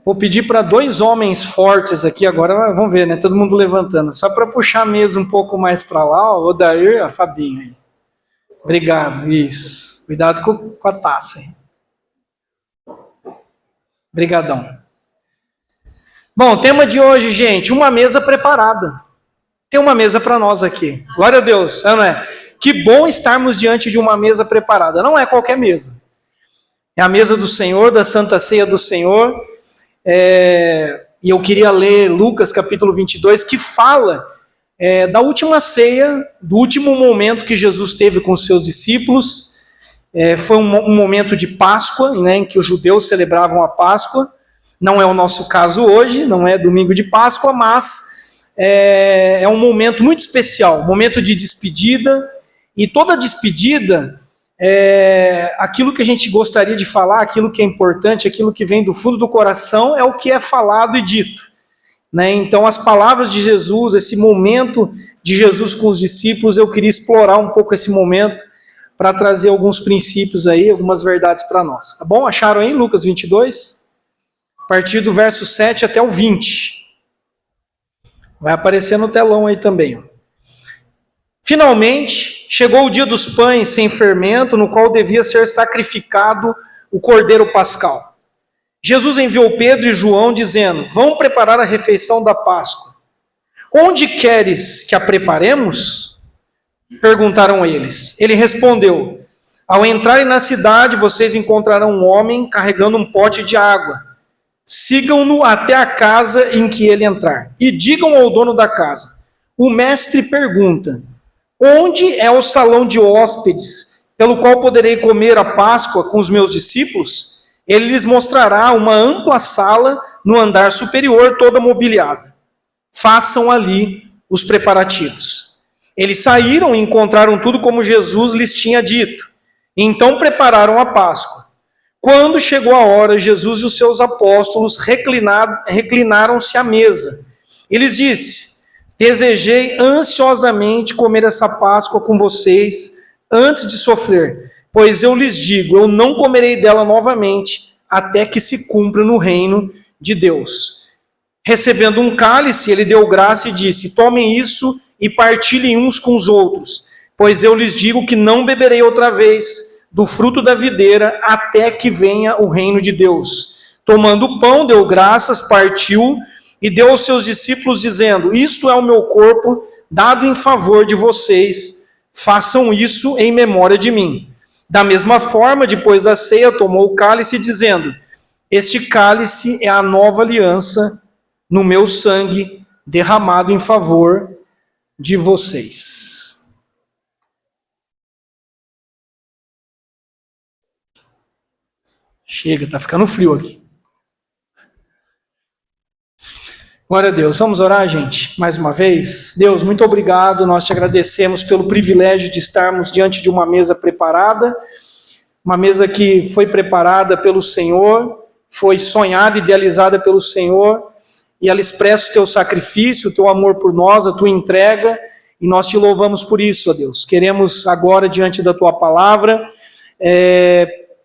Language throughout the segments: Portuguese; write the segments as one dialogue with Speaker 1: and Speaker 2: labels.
Speaker 1: Vou pedir para dois homens fortes aqui agora, vamos ver, né? Todo mundo levantando. Só para puxar a mesa um pouco mais para lá, ó, o Odair, a Fabinho aí. Obrigado, isso. Cuidado com a taça aí. Obrigadão. Bom, tema de hoje, gente, uma mesa preparada. Tem uma mesa para nós aqui. Glória a Deus, não é? Que bom estarmos diante de uma mesa preparada. Não é qualquer mesa. É a mesa do Senhor, da Santa Ceia do Senhor. E eu queria ler Lucas capítulo 22, que fala da última ceia, do último momento que Jesus teve com os seus discípulos. Foi um momento de Páscoa, né, em que os judeus celebravam a Páscoa. Não é o nosso caso hoje, não é domingo de Páscoa, mas é um momento muito especial, um momento de despedida. E toda despedida, aquilo que a gente gostaria de falar, aquilo que é importante, aquilo que vem do fundo do coração, é o que é falado e dito, né? Então, as palavras de Jesus, esse momento de Jesus com os discípulos, eu queria explorar um pouco esse momento para trazer alguns princípios aí, algumas verdades para nós, tá bom? Acharam aí Lucas 22? A partir do verso 7 até o 20. Vai aparecer no telão aí também, ó. Finalmente, chegou o dia dos pães sem fermento, no qual devia ser sacrificado o cordeiro pascal. Jesus enviou Pedro e João, dizendo: vão preparar a refeição da Páscoa. Onde queres que a preparemos? Perguntaram eles. Ele respondeu: ao entrarem na cidade, vocês encontrarão um homem carregando um pote de água. Sigam-no até a casa em que ele entrar. E digam ao dono da casa: o mestre pergunta: onde é o salão de hóspedes, pelo qual poderei comer a Páscoa com os meus discípulos? Ele lhes mostrará uma ampla sala no andar superior, toda mobiliada. Façam ali os preparativos. Eles saíram e encontraram tudo como Jesus lhes tinha dito. Então prepararam a Páscoa. Quando chegou a hora, Jesus e os seus apóstolos reclinaram-se à mesa. Ele lhes disse: desejei ansiosamente comer essa Páscoa com vocês antes de sofrer, pois eu lhes digo, eu não comerei dela novamente até que se cumpra no reino de Deus. Recebendo um cálice, ele deu graça e disse: tomem isso e partilhem uns com os outros, pois eu lhes digo que não beberei outra vez do fruto da videira até que venha o reino de Deus. Tomando o pão, deu graças, partiu e deu aos seus discípulos, dizendo: isto é o meu corpo, dado em favor de vocês, façam isso em memória de mim. Da mesma forma, depois da ceia, tomou o cálice, dizendo: este cálice é a nova aliança no meu sangue, derramado em favor de vocês. Chega, tá ficando frio aqui. Glória a Deus. Vamos orar, gente, mais uma vez. Deus, muito obrigado. Nós te agradecemos pelo privilégio de estarmos diante de uma mesa preparada, uma mesa que foi preparada pelo Senhor, foi sonhada, idealizada pelo Senhor, e ela expressa o teu sacrifício, o teu amor por nós, a tua entrega, e nós te louvamos por isso, ó Deus. Queremos agora, diante da tua palavra,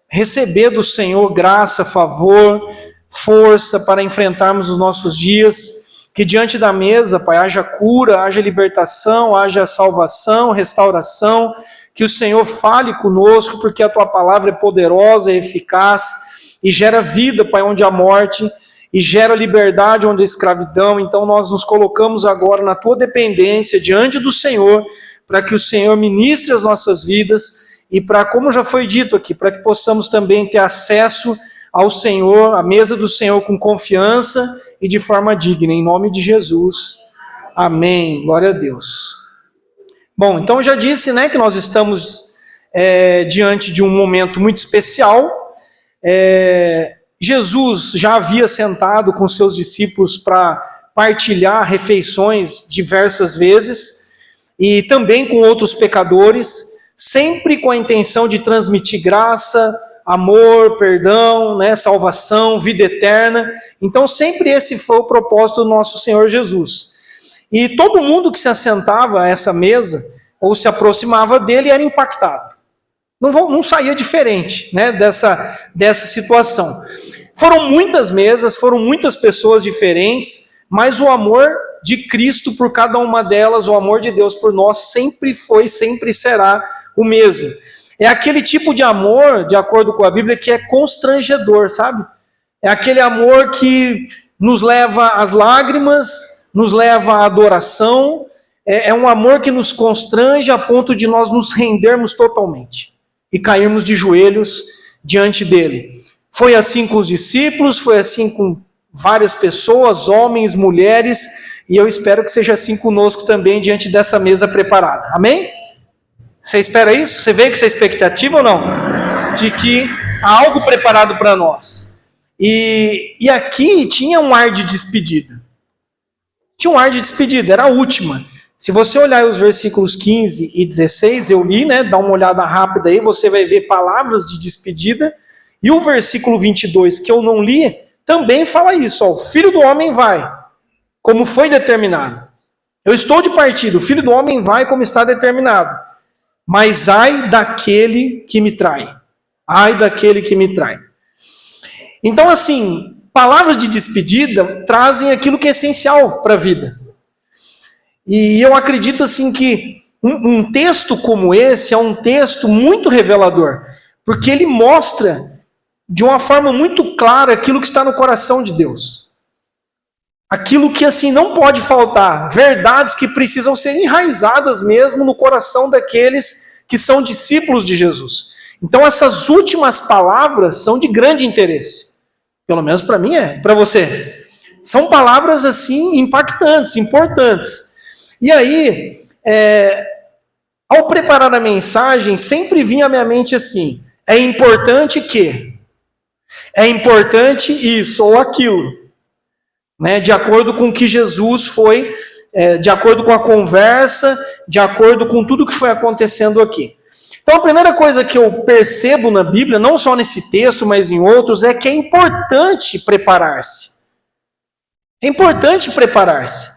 Speaker 1: receber do Senhor graça, favor, força para enfrentarmos os nossos dias, que diante da mesa, Pai, haja cura, haja libertação, haja salvação, restauração, que o Senhor fale conosco, porque a Tua palavra é poderosa, é eficaz, e gera vida, Pai, onde há morte, e gera liberdade onde há escravidão. Então nós nos colocamos agora na Tua dependência, diante do Senhor, para que o Senhor ministre as nossas vidas, e para, como já foi dito aqui, para que possamos também ter acesso ao Senhor, à mesa do Senhor com confiança e de forma digna, em nome de Jesus. Amém. Glória a Deus. Bom, então eu já disse, né, que nós estamos diante de um momento muito especial. Jesus já havia sentado com seus discípulos para partilhar refeições diversas vezes, e também com outros pecadores, sempre com a intenção de transmitir graça, amor, perdão, né, salvação, vida eterna. Então sempre esse foi o propósito do nosso Senhor Jesus. E todo mundo que se assentava a essa mesa, ou se aproximava dele, era impactado. Não saía diferente, né, dessa situação. Foram muitas mesas, foram muitas pessoas diferentes, mas o amor de Cristo por cada uma delas, o amor de Deus por nós sempre foi, sempre será o mesmo. É aquele tipo de amor, de acordo com a Bíblia, que é constrangedor, sabe? É aquele amor que nos leva às lágrimas, nos leva à adoração, é um amor que nos constrange a ponto de nós nos rendermos totalmente e cairmos de joelhos diante dele. Foi assim com os discípulos, foi assim com várias pessoas, homens, mulheres, e eu espero que seja assim conosco também diante dessa mesa preparada. Amém? Você espera isso? Você vê que essa expectativa ou não? De que há algo preparado para nós. E aqui tinha um ar de despedida. Tinha um ar de despedida, era a última. Se você olhar os versículos 15 e 16, eu li, né? Dá uma olhada rápida aí, você vai ver palavras de despedida. E o versículo 22, que eu não li, também fala isso. Ó, o Filho do Homem vai, como foi determinado. Eu estou de partida, o Filho do Homem vai como está determinado. Mas ai daquele que me trai. Ai daquele que me trai. Então, assim, palavras de despedida trazem aquilo que é essencial para a vida. E eu acredito, assim, que um texto como esse é um texto muito revelador. Porque ele mostra de uma forma muito clara aquilo que está no coração de Deus. Aquilo que, assim, não pode faltar. Verdades que precisam ser enraizadas mesmo no coração daqueles que são discípulos de Jesus. Então, essas últimas palavras são de grande interesse. Pelo menos para mim é. Para você? São palavras, assim, impactantes, importantes. E aí, ao preparar a mensagem, sempre vinha à minha mente assim: é importante que? É importante isso ou aquilo. Né, de acordo com o que Jesus foi, de acordo com a conversa, de acordo com tudo que foi acontecendo aqui. Então a primeira coisa que eu percebo na Bíblia, não só nesse texto, mas em outros, é que é importante preparar-se. É importante preparar-se.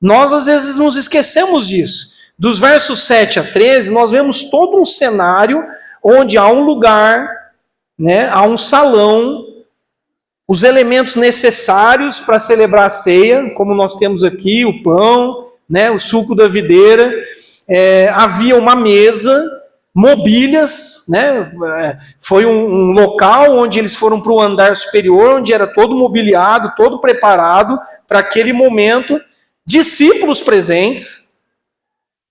Speaker 1: Nós às vezes nos esquecemos disso. Dos versos 7 a 13, nós vemos todo um cenário onde há um lugar, né, há um salão, os elementos necessários para celebrar a ceia, como nós temos aqui, o pão, né, o suco da videira, havia uma mesa, mobílias, né, foi um local onde eles foram para o andar superior, onde era todo mobiliado, todo preparado para aquele momento, discípulos presentes,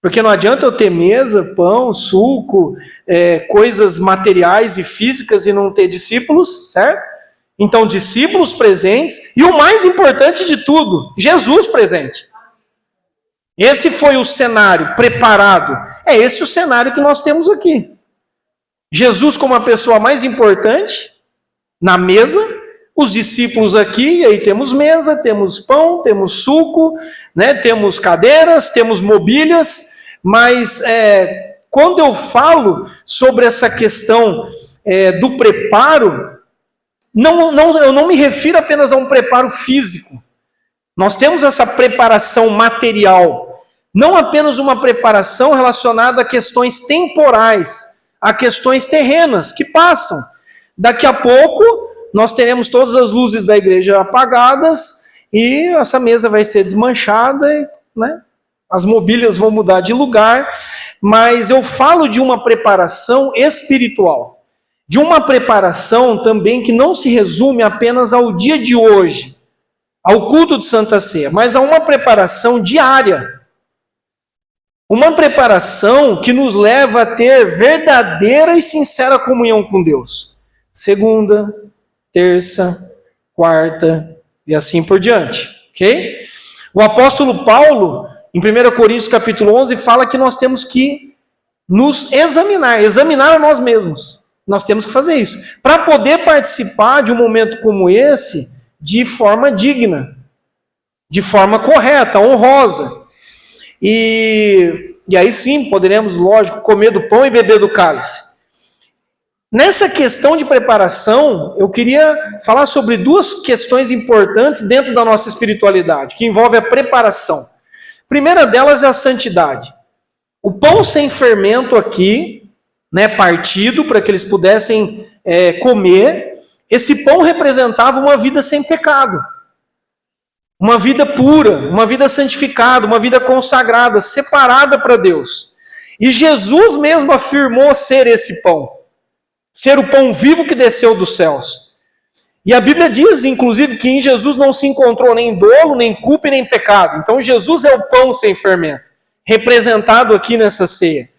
Speaker 1: porque não adianta eu ter mesa, pão, suco, coisas materiais e físicas e não ter discípulos, certo? Então, discípulos presentes e o mais importante de tudo, Jesus presente. Esse foi o cenário preparado. É esse o cenário que nós temos aqui. Jesus como a pessoa mais importante na mesa, os discípulos aqui, e aí temos mesa, temos pão, temos suco, né, temos cadeiras, temos mobílias, mas quando eu falo sobre essa questão do preparo, eu não me refiro apenas a um preparo físico. Nós temos essa preparação material, não apenas uma preparação relacionada a questões temporais, a questões terrenas que passam. Daqui a pouco, nós teremos todas as luzes da igreja apagadas e essa mesa vai ser desmanchada, né? As mobílias vão mudar de lugar, mas eu falo de uma preparação espiritual. De uma preparação também que não se resume apenas ao dia de hoje, ao culto de Santa Ceia, mas a uma preparação diária. Uma preparação que nos leva a ter verdadeira e sincera comunhão com Deus. Segunda, terça, quarta e assim por diante. Ok? O apóstolo Paulo, em 1 Coríntios capítulo 11, fala que nós temos que nos examinar a nós mesmos. Nós temos que fazer isso. Para poder participar de um momento como esse de forma digna, de forma correta, honrosa. E aí sim, poderemos, lógico, comer do pão e beber do cálice. Nessa questão de preparação, eu queria falar sobre duas questões importantes dentro da nossa espiritualidade, que envolve a preparação. A primeira delas é a santidade. O pão sem fermento aqui, né, partido para que eles pudessem comer, esse pão representava uma vida sem pecado. Uma vida pura, uma vida santificada, uma vida consagrada, separada para Deus. E Jesus mesmo afirmou ser esse pão. Ser o pão vivo que desceu dos céus. E a Bíblia diz, inclusive, que em Jesus não se encontrou nem dolo, nem culpa e nem pecado. Então Jesus é o pão sem fermento, representado aqui nessa ceia.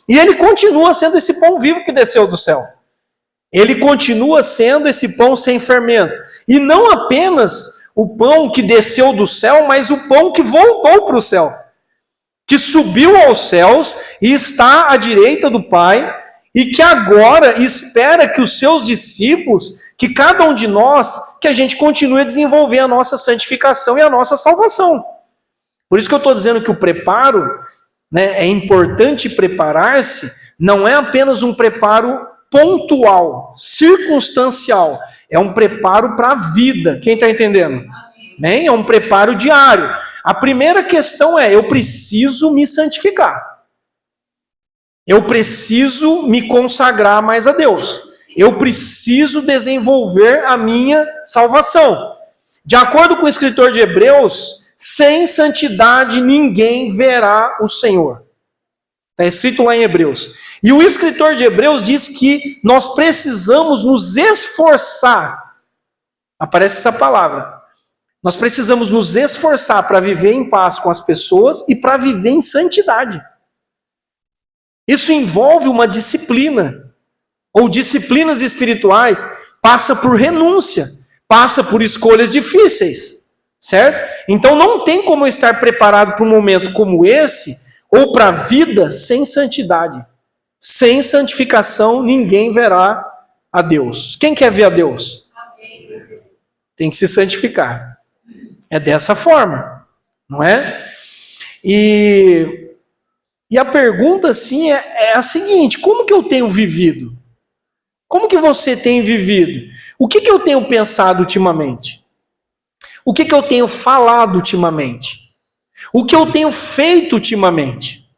Speaker 1: E ele continua sendo esse pão vivo que desceu do céu. Ele continua sendo esse pão sem fermento. E não apenas o pão que desceu do céu, mas o pão que voltou para o céu. Que subiu aos céus e está à direita do Pai, e que agora espera que os seus discípulos, que cada um de nós, que a gente continue a desenvolver a nossa santificação e a nossa salvação. Por isso que eu estou dizendo que o preparo, é importante preparar-se, não é apenas um preparo pontual, circunstancial, é um preparo para a vida. Quem está entendendo? Amém? É um preparo diário. A primeira questão é, eu preciso me santificar. Eu preciso me consagrar mais a Deus. Eu preciso desenvolver a minha salvação. De acordo com o escritor de Hebreus, sem santidade ninguém verá o Senhor. Está escrito lá em Hebreus. E o escritor de Hebreus diz que nós precisamos nos esforçar. Aparece essa palavra. Nós precisamos nos esforçar para viver em paz com as pessoas e para viver em santidade. Isso envolve uma disciplina, ou disciplinas espirituais, passa por renúncia, passa por escolhas difíceis, certo? Então não tem como eu estar preparado para um momento como esse, ou para a vida sem santidade. Sem santificação, ninguém verá a Deus. Quem quer ver a Deus? Tem que se santificar. É dessa forma, não é? E a pergunta, assim, é a seguinte: como que eu tenho vivido? Como que você tem vivido? O que eu tenho pensado ultimamente? O que eu tenho falado ultimamente? O que eu tenho feito ultimamente?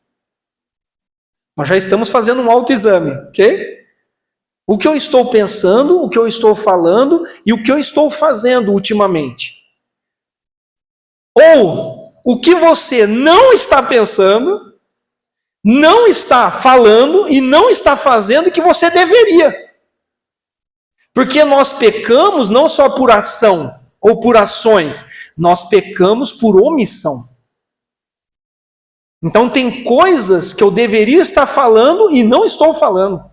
Speaker 1: Nós já estamos fazendo um autoexame, ok? O que eu estou pensando, o que eu estou falando e o que eu estou fazendo ultimamente. Ou o que você não está pensando, não está falando e não está fazendo que você deveria. Porque nós pecamos não só por ação ou por ações, nós pecamos por omissão. Então tem coisas que eu deveria estar falando e não estou falando.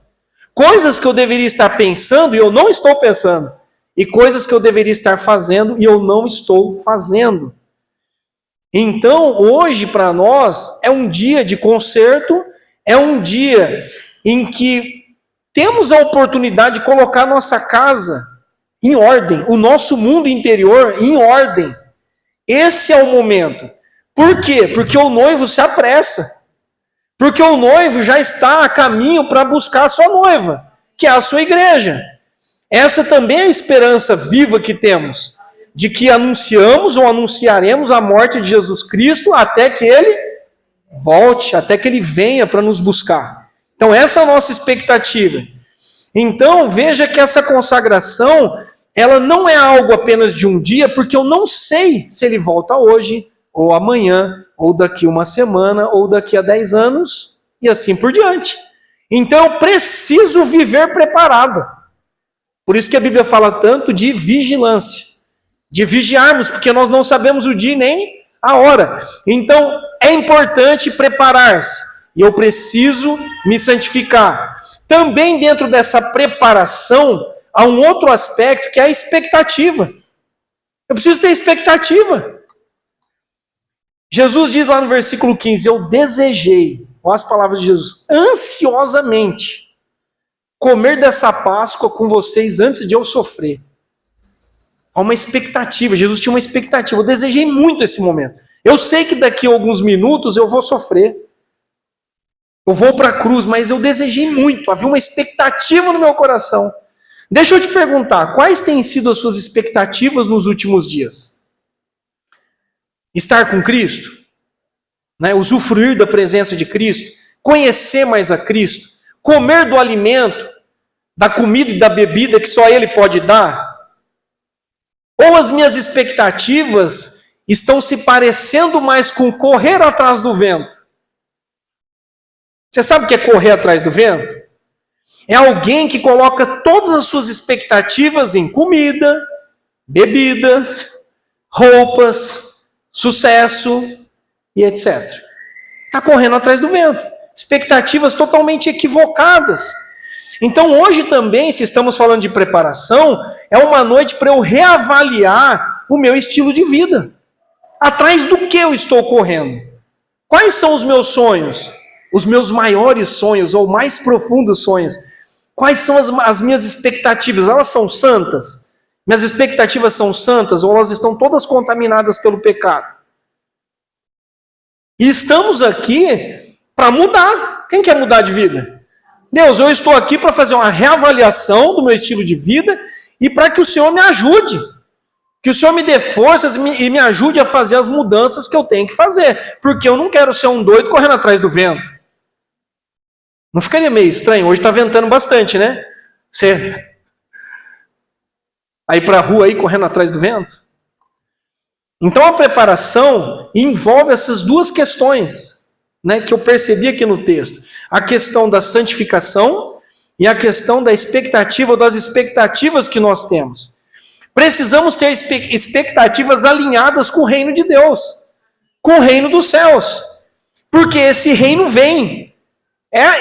Speaker 1: Coisas que eu deveria estar pensando e eu não estou pensando. E coisas que eu deveria estar fazendo e eu não estou fazendo. Então, hoje para nós é um dia de conserto, é um dia em que temos a oportunidade de colocar nossa casa em ordem, o nosso mundo interior em ordem. Esse é o momento. Por quê? Porque o noivo se apressa. Porque o noivo já está a caminho para buscar a sua noiva, que é a sua igreja. Essa também é a esperança viva que temos, de que anunciamos ou anunciaremos a morte de Jesus Cristo até que ele volte, até que ele venha para nos buscar. Então essa é a nossa expectativa. Então veja que essa consagração, ela não é algo apenas de um dia, porque eu não sei se ele volta hoje, ou amanhã, ou daqui uma semana, ou daqui a 10 anos, e assim por diante. Então eu preciso viver preparado. Por isso que a Bíblia fala tanto de vigilância, de vigiarmos, porque nós não sabemos o dia nem a hora. Então é importante preparar-se, e eu preciso me santificar. Também dentro dessa preparação, há um outro aspecto que é a expectativa. Eu preciso ter expectativa. Jesus diz lá no versículo 15, eu desejei, olha as palavras de Jesus, ansiosamente, comer dessa Páscoa com vocês antes de eu sofrer. Há uma expectativa, Jesus tinha uma expectativa, eu desejei muito esse momento. Eu sei que daqui a alguns minutos eu vou sofrer, eu vou para a cruz, mas eu desejei muito, havia uma expectativa no meu coração. Deixa eu te perguntar, quais têm sido as suas expectativas nos últimos dias? Estar com Cristo, usufruir da presença de Cristo, conhecer mais a Cristo, comer do alimento da comida e da bebida que só Ele pode dar? Ou as minhas expectativas estão se parecendo mais com correr atrás do vento? Você sabe o que é correr atrás do vento? É alguém que coloca todas as suas expectativas em comida, bebida, roupas, sucesso e etc. Está correndo atrás do vento. Expectativas totalmente equivocadas. Então hoje também, se estamos falando de preparação, é uma noite para eu reavaliar o meu estilo de vida. Atrás do que eu estou correndo? Quais são os meus sonhos? Os meus maiores sonhos ou mais profundos sonhos? Quais são as minhas expectativas? Elas são santas? Minhas expectativas são santas ou elas estão todas contaminadas pelo pecado? E estamos aqui para mudar. Quem quer mudar de vida? Deus, eu estou aqui para fazer uma reavaliação do meu estilo de vida e para que o Senhor me ajude. Que o Senhor me dê forças e me ajude a fazer as mudanças que eu tenho que fazer. Porque eu não quero ser um doido correndo atrás do vento. Não ficaria meio estranho? Hoje está ventando bastante, né? Você aí para a rua aí correndo atrás do vento? Então a preparação envolve essas duas questões, né, que eu percebi aqui no texto. A questão da santificação e a questão da expectativa, ou das expectativas que nós temos. Precisamos ter expectativas alinhadas com o reino de Deus, com o reino dos céus. Porque esse reino vem.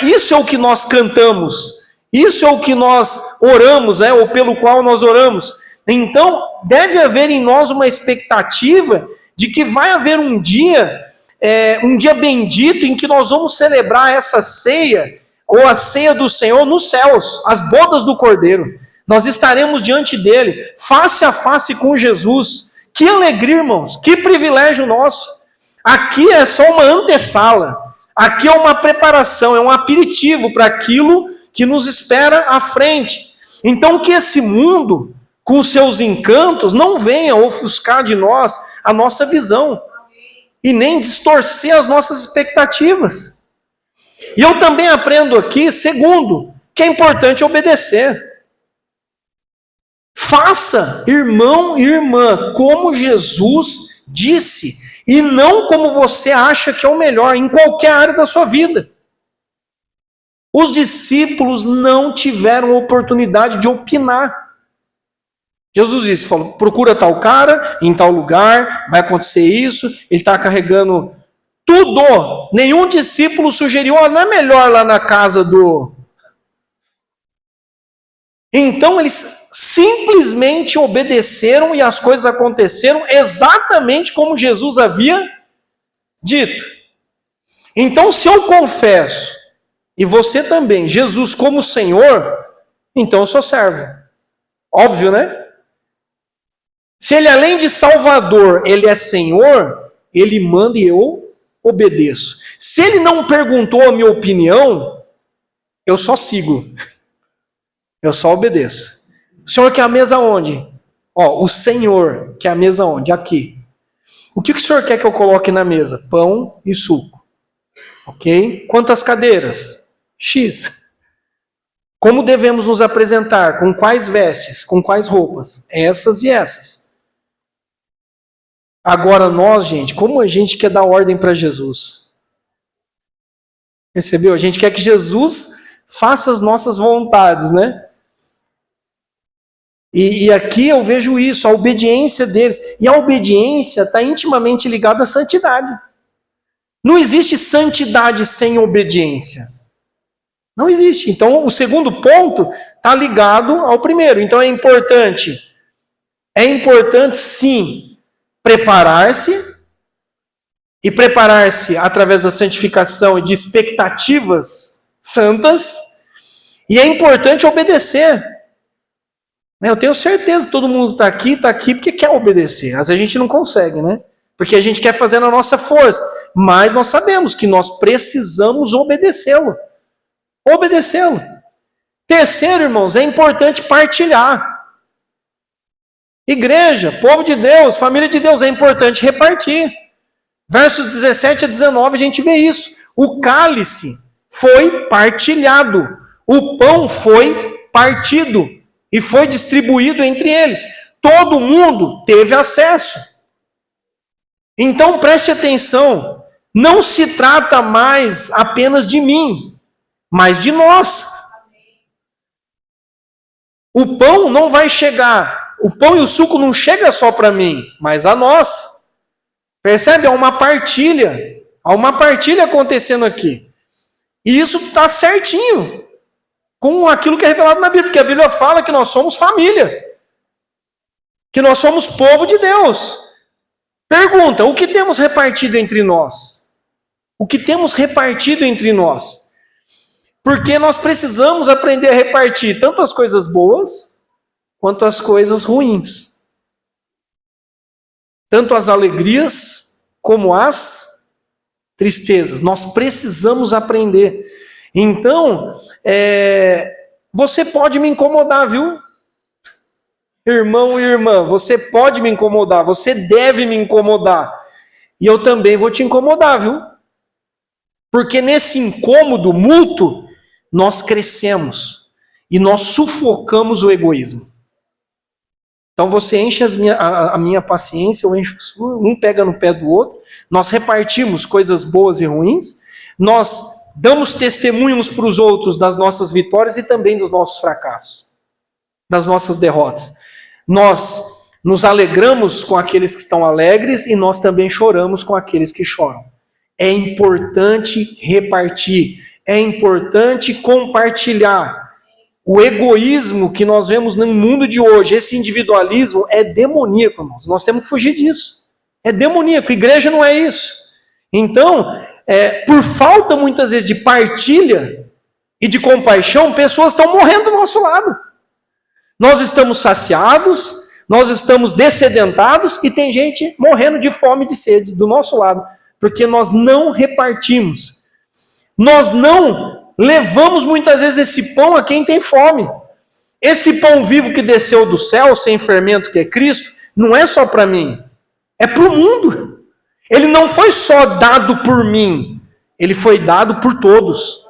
Speaker 1: Isso é o que nós cantamos. Isso é o que nós oramos, ou pelo qual nós oramos. Então, deve haver em nós uma expectativa de que vai haver um dia bendito em que nós vamos celebrar essa ceia, ou a ceia do Senhor nos céus, as bodas do Cordeiro. Nós estaremos diante dele, face a face com Jesus. Que alegria, irmãos, que privilégio nosso. Aqui é só uma antessala, aqui é uma preparação, é um aperitivo para aquilo que nos espera à frente. Então que esse mundo, com os seus encantos, não venha ofuscar de nós a nossa visão e nem distorcer as nossas expectativas. E eu também aprendo aqui, segundo, que é importante obedecer. Faça, irmão e irmã, como Jesus disse, e não como você acha que é o melhor, em qualquer área da sua vida. Os discípulos não tiveram oportunidade de opinar. Jesus disse, falou, procura tal cara, em tal lugar, vai acontecer isso, ele está carregando tudo. Nenhum discípulo sugeriu, não é melhor lá na casa do... Então eles simplesmente obedeceram e as coisas aconteceram exatamente como Jesus havia dito. Então se eu confesso, e você também, Jesus como Senhor, então eu sou servo. Óbvio, né? Se ele além de Salvador, ele é Senhor, ele manda e eu obedeço. Se ele não perguntou a minha opinião, eu só sigo. Eu só obedeço. O Senhor quer a mesa onde? O Senhor quer a mesa onde? Aqui. O que o Senhor quer que eu coloque na mesa? Pão e suco. Ok? Quantas cadeiras? X. Como devemos nos apresentar? Com quais vestes? Com quais roupas? Essas e essas. Agora nós, gente, como a gente quer dar ordem para Jesus? Percebeu? A gente quer que Jesus faça as nossas vontades, né? E aqui eu vejo isso, a obediência deles. E a obediência está intimamente ligada à santidade. Não existe santidade sem obediência. Não existe. Então, o segundo ponto está ligado ao primeiro. Então, é importante sim, preparar-se. E preparar-se através da santificação e de expectativas santas. E é importante obedecer. Eu tenho certeza que todo mundo está aqui porque quer obedecer. Mas a gente não consegue, né? Porque a gente quer fazer na nossa força. Mas nós sabemos que nós precisamos obedecê-lo. Obedecê-lo. Terceiro, irmãos, é importante partilhar. Igreja, povo de Deus, família de Deus, é importante repartir. Versos 17 a 19 a gente vê isso. O cálice foi partilhado. O pão foi partido e foi distribuído entre eles. Todo mundo teve acesso. Então preste atenção, não se trata mais apenas de mim, mas de nós. O pão não vai chegar, o pão e o suco não chegam só para mim, mas a nós. Percebe? Há uma partilha acontecendo aqui. E isso está certinho com aquilo que é revelado na Bíblia, porque a Bíblia fala que nós somos família, que nós somos povo de Deus. Pergunta, o que temos repartido entre nós? O que temos repartido entre nós? Porque nós precisamos aprender a repartir tanto as coisas boas, quanto as coisas ruins. Tanto as alegrias, como as tristezas. Nós precisamos aprender. Então, você pode me incomodar, viu? Irmão e irmã, você pode me incomodar, você deve me incomodar. E eu também vou te incomodar, viu? Porque nesse incômodo mútuo, nós crescemos e nós sufocamos o egoísmo. Então você enche a minha paciência, eu encho a sua, um pega no pé do outro, nós repartimos coisas boas e ruins, nós damos testemunhos para os outros das nossas vitórias e também dos nossos fracassos, das nossas derrotas. Nós nos alegramos com aqueles que estão alegres e nós também choramos com aqueles que choram. É importante repartir, é importante compartilhar. O egoísmo que nós vemos no mundo de hoje, esse individualismo é demoníaco, irmãos. Nós temos que fugir disso. É demoníaco, igreja não é isso. Então, por falta muitas vezes de partilha e de compaixão, pessoas estão morrendo do nosso lado. Nós estamos saciados, nós estamos dessedentados e tem gente morrendo de fome e de sede do nosso lado, porque nós não repartimos. Nós não levamos muitas vezes esse pão a quem tem fome. Esse pão vivo que desceu do céu, sem fermento, que é Cristo, não é só para mim, é para o mundo. Ele não foi só dado por mim, ele foi dado por todos.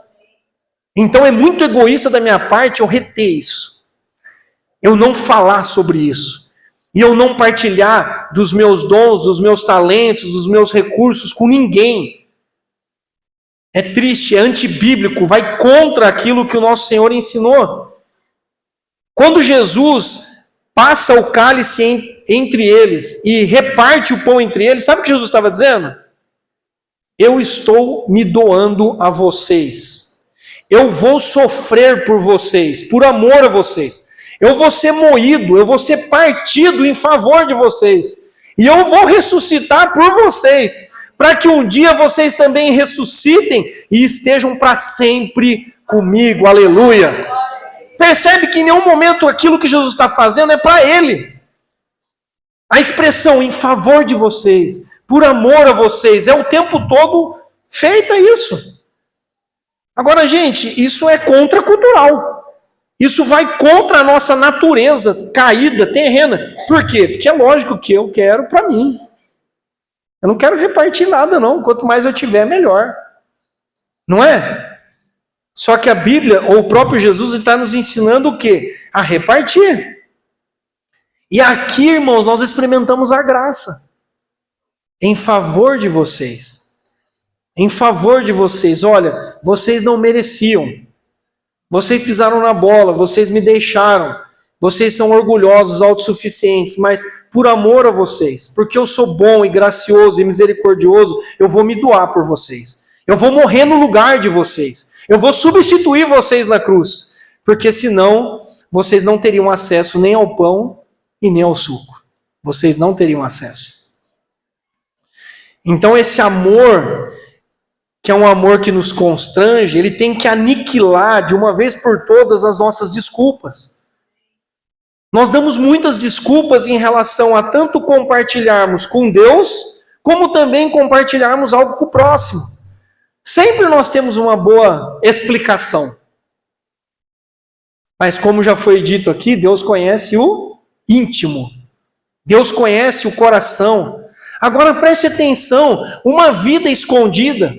Speaker 1: Então é muito egoísta da minha parte eu reter isso. Eu não falar sobre isso. E eu não partilhar dos meus dons, dos meus talentos, dos meus recursos com ninguém. É triste, é antibíblico, vai contra aquilo que o nosso Senhor ensinou. Quando Jesus passa o cálice entre eles e reparte o pão entre eles, sabe o que Jesus estava dizendo? Eu estou me doando a vocês. Eu vou sofrer por vocês, por amor a vocês. Eu vou ser moído, eu vou ser partido em favor de vocês. E eu vou ressuscitar por vocês, para que um dia vocês também ressuscitem e estejam para sempre comigo. Aleluia! Percebe que em nenhum momento aquilo que Jesus está fazendo é para Ele. A expressão em favor de vocês, por amor a vocês, é o tempo todo feita isso. Agora, gente, isso é contracultural. Isso vai contra a nossa natureza caída, terrena. Por quê? Porque é lógico que eu quero para mim. Eu não quero repartir nada, não. Quanto mais eu tiver, melhor. Não é? Só que a Bíblia, ou o próprio Jesus, está nos ensinando o quê? A repartir. E aqui, irmãos, nós experimentamos a graça. Em favor de vocês. Em favor de vocês. Olha, vocês não mereciam. Vocês pisaram na bola, vocês me deixaram. Vocês são orgulhosos, autossuficientes, mas por amor a vocês, porque eu sou bom e gracioso e misericordioso, eu vou me doar por vocês. Eu vou morrer no lugar de vocês. Eu vou substituir vocês na cruz, porque senão vocês não teriam acesso nem ao pão e nem ao suco. Vocês não teriam acesso. Então esse amor, que é um amor que nos constrange, ele tem que aniquilar de uma vez por todas as nossas desculpas. Nós damos muitas desculpas em relação a tanto compartilharmos com Deus, como também compartilharmos algo com o próximo. Sempre nós temos uma boa explicação. Mas como já foi dito aqui, Deus conhece o íntimo. Deus conhece o coração. Agora preste atenção, uma vida escondida,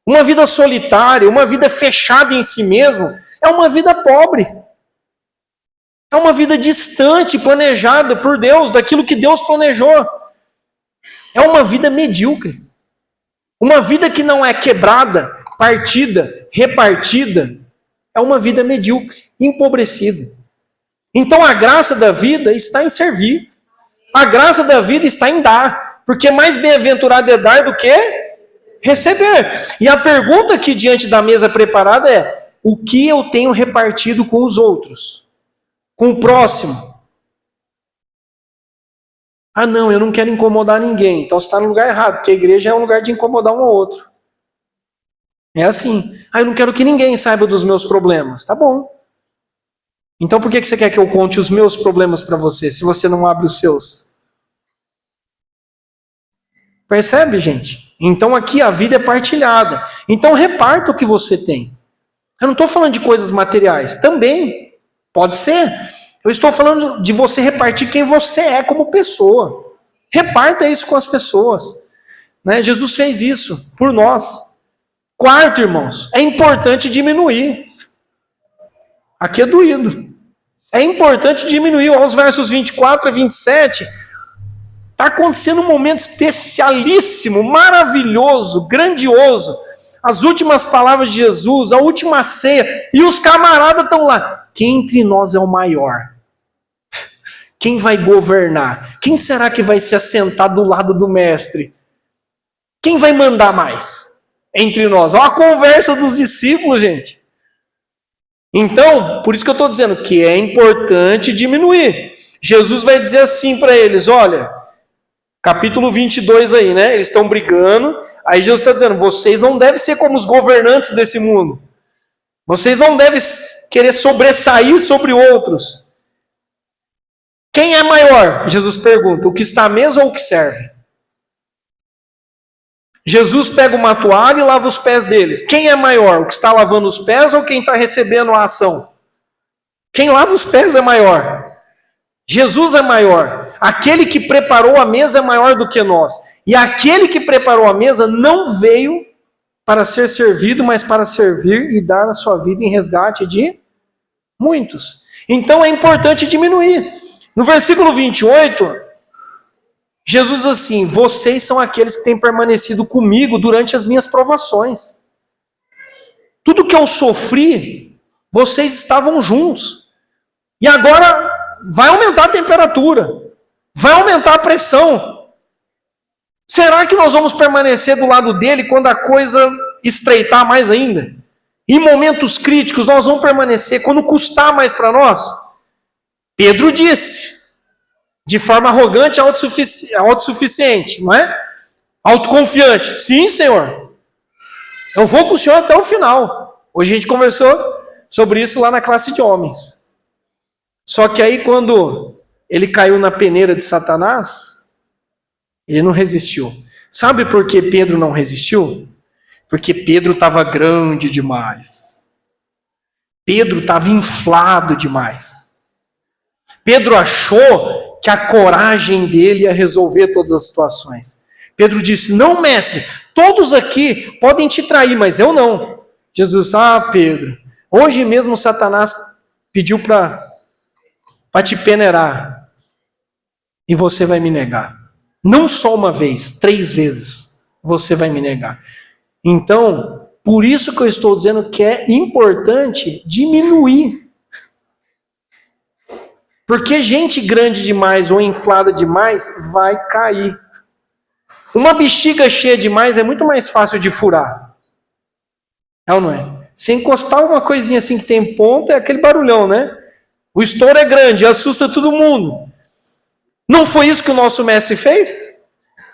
Speaker 1: uma vida solitária, uma vida fechada em si mesmo, é uma vida pobre. É uma vida distante, planejada por Deus, daquilo que Deus planejou. É uma vida medíocre. Uma vida que não é quebrada, partida, repartida. É uma vida medíocre, empobrecida. Então a graça da vida está em servir. A graça da vida está em dar. Porque mais bem-aventurado é dar do que receber. E a pergunta aqui diante da mesa preparada é: o que eu tenho repartido com os outros? Com o próximo? Ah, não, eu não quero incomodar ninguém. Então você está no lugar errado, porque a igreja é um lugar de incomodar um ao outro. É assim. Ah, eu não quero que ninguém saiba dos meus problemas. Tá bom. Então por que você quer que eu conte os meus problemas para você, se você não abre os seus? Percebe, gente? Então aqui a vida é partilhada. Então reparta o que você tem. Eu não estou falando de coisas materiais. Também pode ser. Eu estou falando de você repartir quem você é como pessoa. Reparta isso com as pessoas. Né? Jesus fez isso por nós. Quarto, irmãos, é importante diminuir. Aqui é doído. É importante diminuir. Aos versos 24 a 27, está acontecendo um momento especialíssimo, maravilhoso, grandioso. As últimas palavras de Jesus, a última ceia, e os camaradas estão lá. Quem entre nós é o maior? Quem vai governar? Quem será que vai se assentar do lado do mestre? Quem vai mandar mais entre nós? Olha a conversa dos discípulos, gente. Então, por isso que eu estou dizendo que é importante diminuir. Jesus vai dizer assim para eles, olha, capítulo 22 aí, né? Eles estão brigando, aí Jesus está dizendo, vocês não devem ser como os governantes desse mundo. Vocês não devem querer sobressair sobre outros. Quem é maior? Jesus pergunta, o que está à mesa ou o que serve? Jesus pega uma toalha e lava os pés deles. Quem é maior? O que está lavando os pés ou quem está recebendo a ação? Quem lava os pés é maior. Jesus é maior. Aquele que preparou a mesa é maior do que nós. E aquele que preparou a mesa não veio para ser servido, mas para servir e dar a sua vida em resgate de muitos. Então é importante diminuir. No versículo 28, Jesus diz assim, vocês são aqueles que têm permanecido comigo durante as minhas provações. Tudo que eu sofri, vocês estavam juntos. E agora vai aumentar a temperatura, vai aumentar a pressão. Será que nós vamos permanecer do lado dele quando a coisa estreitar mais ainda? Em momentos críticos nós vamos permanecer quando custar mais para nós? Pedro disse, de forma arrogante, autossuficiente, não é? Autoconfiante. Sim, Senhor. Eu vou com o Senhor até o final. Hoje a gente conversou sobre isso lá na classe de homens. Só que aí quando ele caiu na peneira de Satanás, ele não resistiu. Sabe por que Pedro não resistiu? Porque Pedro estava grande demais. Pedro estava inflado demais. Pedro achou que a coragem dele ia resolver todas as situações. Pedro disse, não, mestre, todos aqui podem te trair, mas eu não. Jesus, Pedro, hoje mesmo Satanás pediu para te peneirar e você vai me negar. Não só uma vez, 3 vezes você vai me negar. Então, por isso que eu estou dizendo que é importante diminuir. Porque gente grande demais ou inflada demais vai cair. Uma bexiga cheia demais é muito mais fácil de furar. É ou não é? Se encostar uma coisinha assim que tem ponta, é aquele barulhão, né? O estouro é grande, assusta todo mundo. Não foi isso que o nosso mestre fez?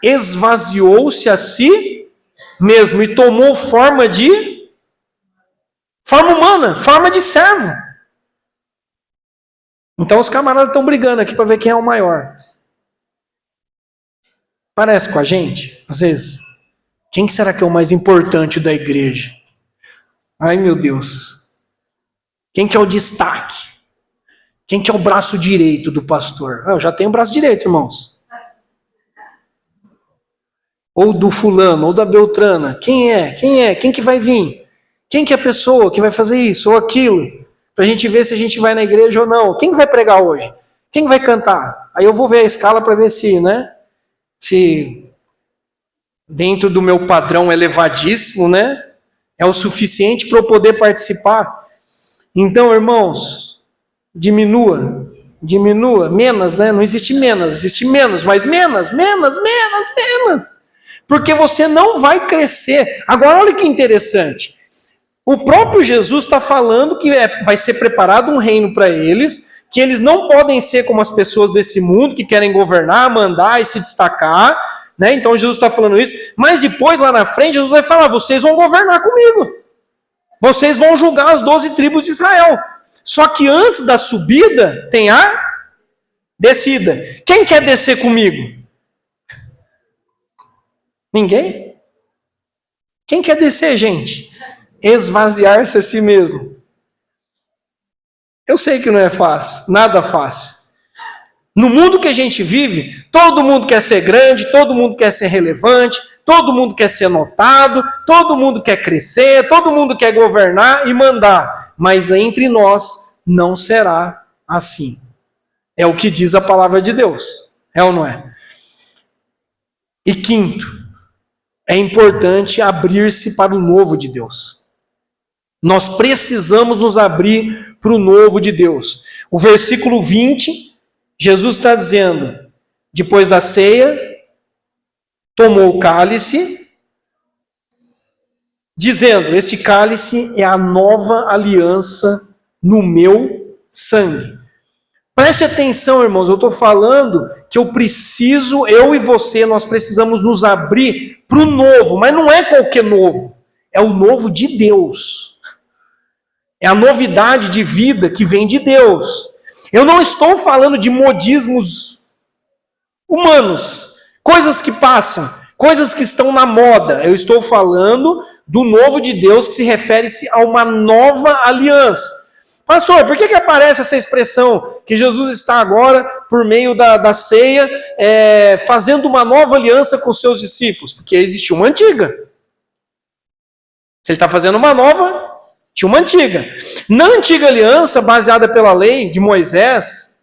Speaker 1: Esvaziou-se a si mesmo e tomou forma humana, forma de servo. Então os camaradas estão brigando aqui para ver quem é o maior. Parece com a gente, às vezes. Quem será que é o mais importante da igreja? Ai, meu Deus. Quem que é o destaque? Quem que é o braço direito do pastor? Eu já tenho o braço direito, irmãos. Ou do fulano, ou da beltrana. Quem é? Quem é? Quem que vai vir? Quem que é a pessoa que vai fazer isso ou aquilo? para a gente ver se a gente vai na igreja ou não. Quem vai pregar hoje? Quem vai cantar? Aí eu vou ver a escala para ver se, né? Se dentro do meu padrão elevadíssimo, né? É o suficiente para eu poder participar. Então, irmãos, diminua, menos, né? Não existe menos, existe menos, mas menos. Porque você não vai crescer. Agora, olha que interessante. O próprio Jesus está falando que vai ser preparado um reino para eles, que eles não podem ser como as pessoas desse mundo, que querem governar, mandar e se destacar, né? Então Jesus está falando isso, mas depois, lá na frente, Jesus vai falar, vocês vão governar comigo. Vocês vão julgar as 12 tribos de Israel. Só que antes da subida, tem a descida. Quem quer descer comigo? Ninguém? Quem quer descer, gente? Esvaziar-se a si mesmo. Eu sei que não é fácil, nada fácil. No mundo que a gente vive, todo mundo quer ser grande, todo mundo quer ser relevante, todo mundo quer ser notado, todo mundo quer crescer, todo mundo quer governar e mandar. Mas entre nós não será assim. É o que diz a palavra de Deus. É ou não é? E quinto, é importante abrir-se para o novo de Deus. Nós precisamos nos abrir para o novo de Deus. O versículo 20, Jesus está dizendo, depois da ceia, tomou o cálice, dizendo, este cálice é a nova aliança no meu sangue. Preste atenção, irmãos, eu estou falando que eu e você, nós precisamos nos abrir para o novo, mas não é qualquer novo, é o novo de Deus. É a novidade de vida que vem de Deus. Eu não estou falando de modismos humanos, coisas que passam, coisas que estão na moda. Eu estou falando do novo de Deus que se refere-se a uma nova aliança. Pastor, por que aparece essa expressão que Jesus está agora, por meio da ceia, fazendo uma nova aliança com os seus discípulos? Porque existia uma antiga. Se ele está fazendo uma nova, tinha uma antiga. Na antiga aliança, baseada pela lei de Moisés,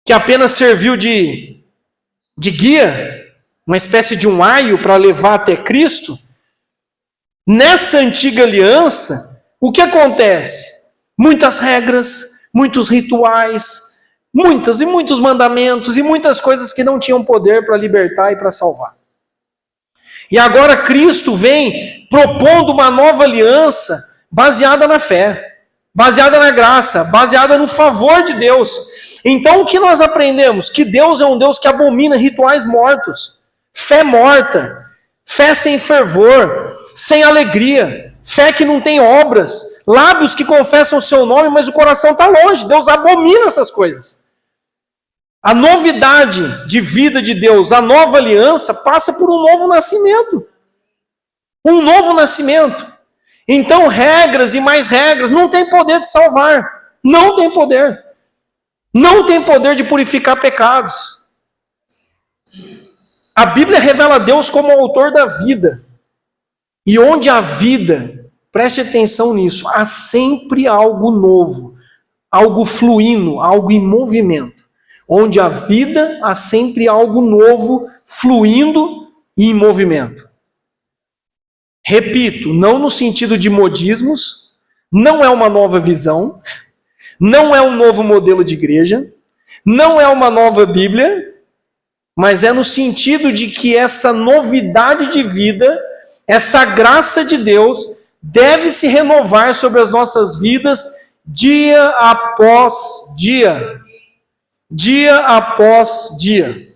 Speaker 1: que apenas serviu de guia, uma espécie de um aio para levar até Cristo, nessa antiga aliança, o que acontece? Muitas regras, muitos rituais, muitos mandamentos e muitas coisas que não tinham poder para libertar e para salvar. E agora Cristo vem propondo uma nova aliança baseada na fé, baseada na graça, baseada no favor de Deus. Então o que nós aprendemos? Que Deus é um Deus que abomina rituais mortos, fé morta, fé sem fervor, sem alegria, fé que não tem obras, lábios que confessam o seu nome, mas o coração está longe. Deus abomina essas coisas. A novidade de vida de Deus, a nova aliança, passa por um novo nascimento. Um novo nascimento. Então, regras e mais regras não tem poder de salvar. Não tem poder. Não tem poder de purificar pecados. A Bíblia revela Deus como o autor da vida. E onde há vida, preste atenção nisso, há sempre algo novo, algo fluindo, algo em movimento. Onde há vida, há sempre algo novo, fluindo e em movimento. Repito, não no sentido de modismos, não é uma nova visão, não é um novo modelo de igreja, não é uma nova Bíblia, mas é no sentido de que essa novidade de vida, essa graça de Deus, deve se renovar sobre as nossas vidas dia após dia. Dia após dia.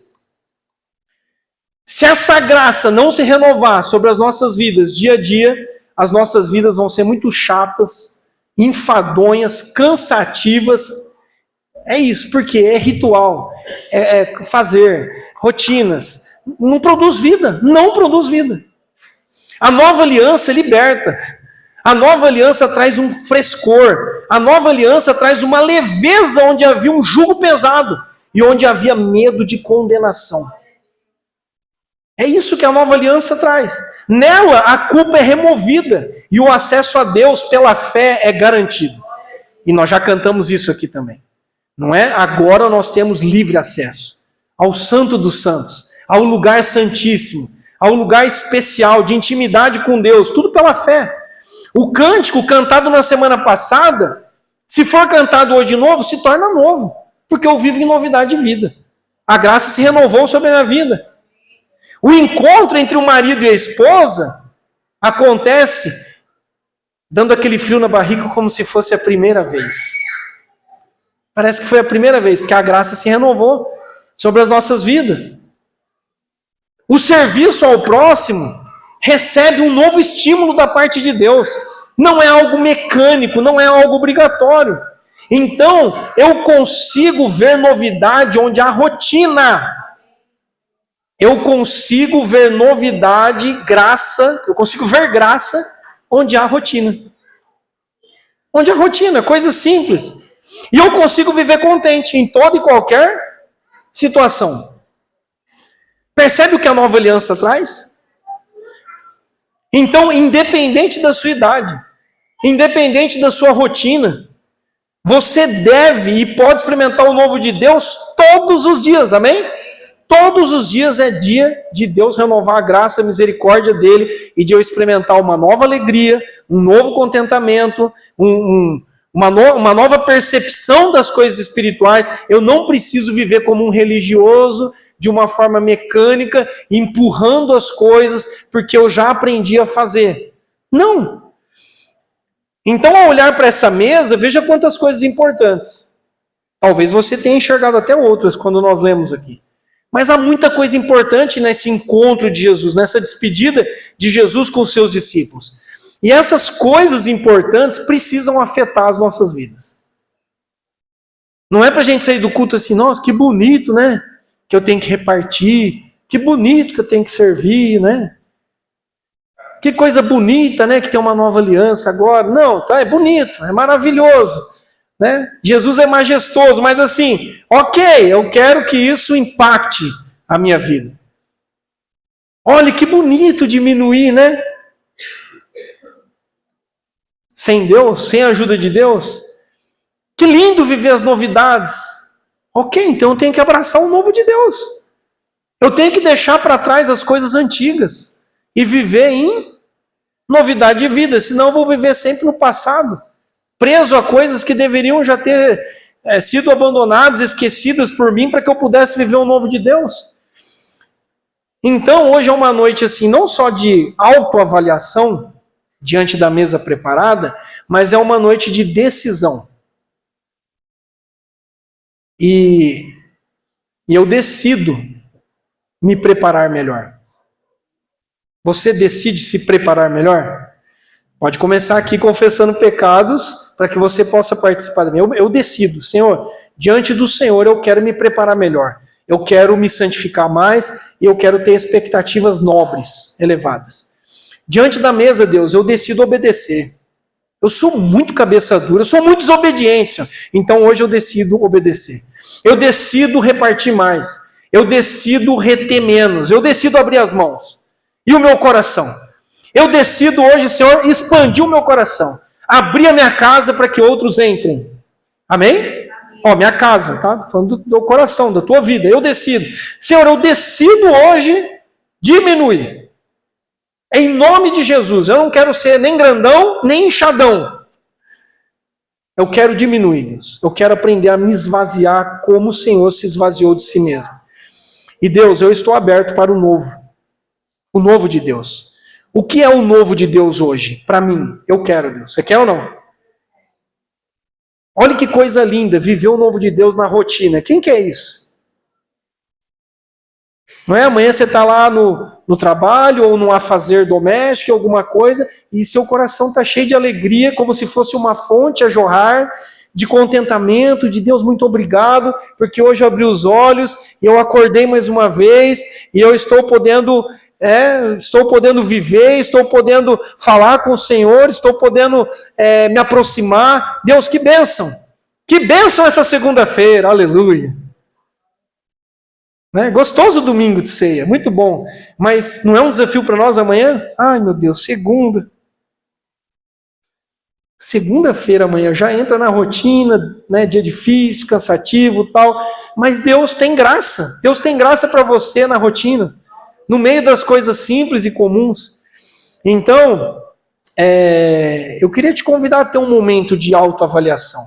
Speaker 1: Se essa graça não se renovar sobre as nossas vidas dia a dia, as nossas vidas vão ser muito chatas, enfadonhas, cansativas. É isso, porque é ritual, é fazer, rotinas. Não produz vida, não produz vida. A nova aliança liberta. A nova aliança traz um frescor. A nova aliança traz uma leveza onde havia um jugo pesado e onde havia medo de condenação. É isso que a nova aliança traz. Nela, a culpa é removida e o acesso a Deus pela fé é garantido. E nós já cantamos isso aqui também. Não é? Agora nós temos livre acesso ao Santo dos Santos, ao lugar santíssimo, ao lugar especial de intimidade com Deus, tudo pela fé. O cântico cantado na semana passada, se for cantado hoje de novo, se torna novo, porque eu vivo em novidade de vida. A graça se renovou sobre a minha vida. O encontro entre o marido e a esposa acontece dando aquele frio na barriga como se fosse a primeira vez. Parece que foi a primeira vez, porque a graça se renovou sobre as nossas vidas. O serviço ao próximo recebe um novo estímulo da parte de Deus. Não é algo mecânico, não é algo obrigatório. Então, eu consigo ver novidade onde há rotina. Eu consigo ver novidade, graça, eu consigo ver graça onde há rotina. Onde há rotina, coisa simples. E eu consigo viver contente em toda e qualquer situação. Percebe o que a nova aliança traz? Então, independente da sua idade, independente da sua rotina, você deve e pode experimentar o novo de Deus todos os dias, amém? Todos os dias é dia de Deus renovar a graça e a misericórdia dele e de eu experimentar uma nova alegria, um novo contentamento, uma nova percepção das coisas espirituais. Eu não preciso viver como um religioso, de uma forma mecânica, empurrando as coisas, porque eu já aprendi a fazer. Não. Então, ao olhar para essa mesa, veja quantas coisas importantes. Talvez você tenha enxergado até outras quando nós lemos aqui. Mas há muita coisa importante nesse encontro de Jesus, nessa despedida de Jesus com os seus discípulos. E essas coisas importantes precisam afetar as nossas vidas. Não é para a gente sair do culto assim, nossa, que bonito, né? Que eu tenho que repartir, que bonito que eu tenho que servir, né? Que coisa bonita, né? Que tem uma nova aliança agora. Não, tá, é bonito, é maravilhoso. Né? Jesus é majestoso, mas assim, ok, eu quero que isso impacte a minha vida. Olha que bonito diminuir, né? Sem Deus, sem a ajuda de Deus. Que lindo viver as novidades. Ok, então eu tenho que abraçar o novo de Deus. Eu tenho que deixar para trás as coisas antigas e viver em novidade de vida, senão eu vou viver sempre no passado, preso a coisas que deveriam já ter sido abandonadas, esquecidas por mim, para que eu pudesse viver o novo de Deus. Então, hoje é uma noite assim, não só de autoavaliação, diante da mesa preparada, mas é uma noite de decisão. E eu decido me preparar melhor. Você decide se preparar melhor? Pode começar aqui confessando pecados para que você possa participar da minha. Eu decido, Senhor, diante do Senhor eu quero me preparar melhor. Eu quero me santificar mais e eu quero ter expectativas nobres, elevadas. Diante da mesa, Deus, eu decido obedecer. Eu sou muito cabeça dura, eu sou muito desobediente, Senhor. Então hoje eu decido obedecer. Eu decido repartir mais. Eu decido reter menos. Eu decido abrir as mãos. E o meu coração? Eu decido hoje, Senhor, expandir o meu coração. Abrir a minha casa para que outros entrem. Amém? Ó, minha casa, tá? Falando do coração, da tua vida. Eu decido. Senhor, eu decido hoje diminuir. Em nome de Jesus. Eu não quero ser nem grandão, nem inchadão. Eu quero diminuir, Deus. Eu quero aprender a me esvaziar como o Senhor se esvaziou de si mesmo. E Deus, eu estou aberto para o novo. O novo de Deus. O que é o novo de Deus hoje? Para mim, eu quero, Deus. Você quer ou não? Olha que coisa linda, viver o novo de Deus na rotina. Quem quer isso? Não é? Amanhã você está lá no trabalho ou num afazer doméstico, alguma coisa, e seu coração está cheio de alegria, como se fosse uma fonte a jorrar, de contentamento, de Deus, muito obrigado, porque hoje eu abri os olhos, e eu acordei mais uma vez, e eu estou podendo viver, estou podendo falar com o Senhor, estou podendo me aproximar. Deus, que bênção! Que bênção essa segunda-feira, aleluia! Né? Gostoso o domingo de ceia, muito bom. Mas não é um desafio para nós amanhã? Ai, meu Deus, segunda. Segunda-feira amanhã já entra na rotina, né, dia difícil, cansativo, tal, mas Deus tem graça. Deus tem graça para você na rotina, no meio das coisas simples e comuns. Então, eu queria te convidar a ter um momento de autoavaliação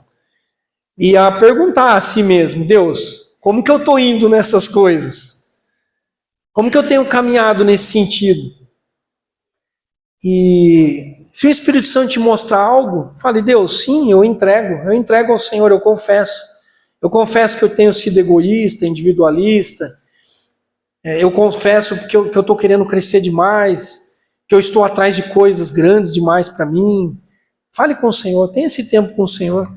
Speaker 1: e a perguntar a si mesmo: Deus, como que eu estou indo nessas coisas? Como que eu tenho caminhado nesse sentido? E se o Espírito Santo te mostrar algo, fale: Deus, sim, eu entrego ao Senhor, eu confesso. Eu confesso que eu tenho sido egoísta, individualista. Eu confesso que eu estou querendo crescer demais, que eu estou atrás de coisas grandes demais para mim. Fale com o Senhor, tenha esse tempo com o Senhor.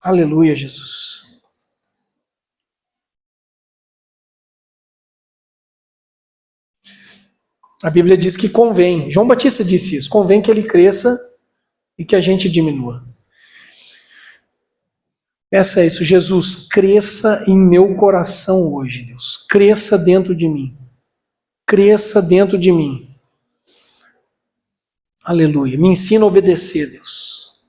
Speaker 1: Aleluia, Jesus. A Bíblia diz que convém, João Batista disse isso, convém que ele cresça e que a gente diminua. Peça isso: Jesus, cresça em meu coração hoje, Deus. Cresça dentro de mim. Cresça dentro de mim. Aleluia. Me ensina a obedecer, Deus.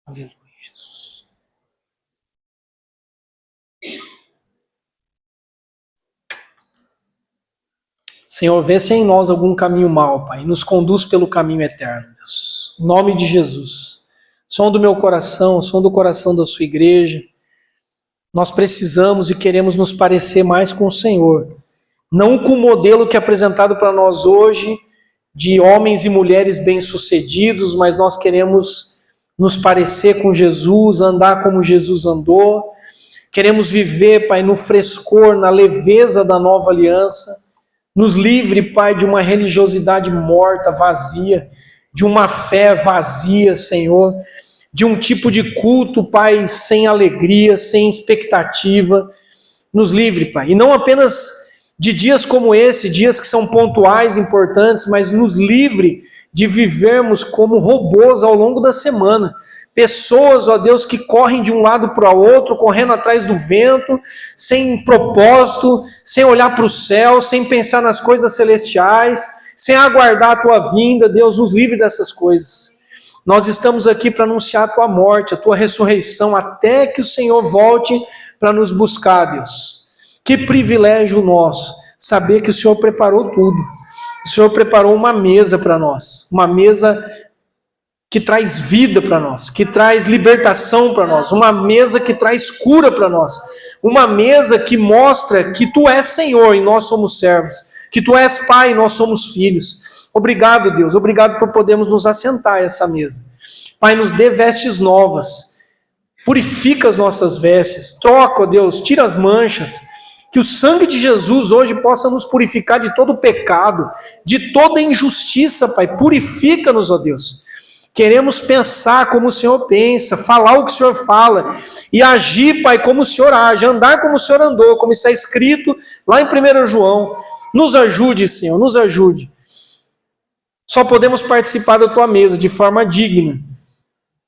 Speaker 1: Aleluia, Jesus. Senhor, vê se é em nós algum caminho mau, Pai, e nos conduz pelo caminho eterno, Deus. Em nome de Jesus. Som do meu coração, som do coração da sua igreja. Nós precisamos e queremos nos parecer mais com o Senhor. Não com o modelo que é apresentado para nós hoje, de homens e mulheres bem-sucedidos, mas nós queremos nos parecer com Jesus, andar como Jesus andou. Queremos viver, Pai, no frescor, na leveza da nova aliança. Nos livre, Pai, de uma religiosidade morta, vazia, de uma fé vazia, Senhor, de um tipo de culto, Pai, sem alegria, sem expectativa. Nos livre, Pai, e não apenas de dias como esse, dias que são pontuais, importantes, mas nos livre de vivermos como robôs ao longo da semana. Pessoas, ó Deus, que correm de um lado para o outro, correndo atrás do vento, sem propósito, sem olhar para o céu, sem pensar nas coisas celestiais, sem aguardar a tua vinda. Deus, nos livre dessas coisas. Nós estamos aqui para anunciar a tua morte, a tua ressurreição, até que o Senhor volte para nos buscar, Deus. Que privilégio nosso saber que o Senhor preparou tudo. O Senhor preparou uma mesa para nós, uma mesa que traz vida para nós, que traz libertação para nós, uma mesa que traz cura para nós, uma mesa que mostra que tu és Senhor e nós somos servos, que tu és Pai e nós somos filhos. Obrigado, Deus, obrigado por podermos nos assentar a essa mesa. Pai, nos dê vestes novas, purifica as nossas vestes, troca, ó Deus, tira as manchas, que o sangue de Jesus hoje possa nos purificar de todo pecado, de toda injustiça, Pai, purifica-nos, ó Deus. Queremos pensar como o Senhor pensa, falar o que o Senhor fala e agir, Pai, como o Senhor age, andar como o Senhor andou, como está escrito lá em 1 João. Nos ajude, Senhor, nos ajude. Só podemos participar da tua mesa de forma digna,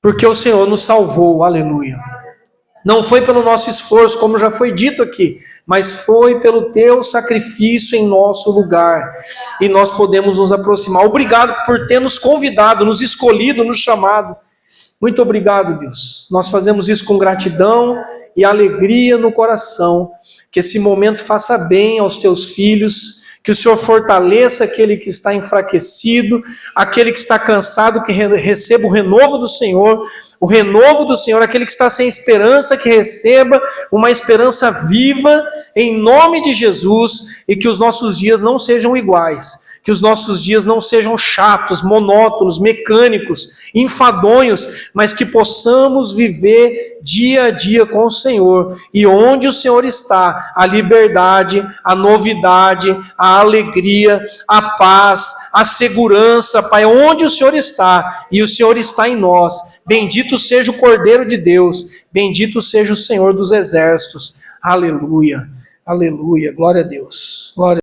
Speaker 1: porque o Senhor nos salvou, aleluia. Não foi pelo nosso esforço, como já foi dito aqui, mas foi pelo teu sacrifício em nosso lugar. E nós podemos nos aproximar. Obrigado por ter nos convidado, nos escolhido, nos chamado. Muito obrigado, Deus. Nós fazemos isso com gratidão e alegria no coração. Que esse momento faça bem aos teus filhos, que o Senhor fortaleça aquele que está enfraquecido, aquele que está cansado, que receba o renovo do Senhor, aquele que está sem esperança, que receba uma esperança viva, em nome de Jesus, e que os nossos dias não sejam iguais, que os nossos dias não sejam chatos, monótonos, mecânicos, enfadonhos, mas que possamos viver dia a dia com o Senhor. E onde o Senhor está, a liberdade, a novidade, a alegria, a paz, a segurança, Pai, onde o Senhor está, e o Senhor está em nós. Bendito seja o Cordeiro de Deus, bendito seja o Senhor dos Exércitos. Aleluia, aleluia, glória a Deus. Glória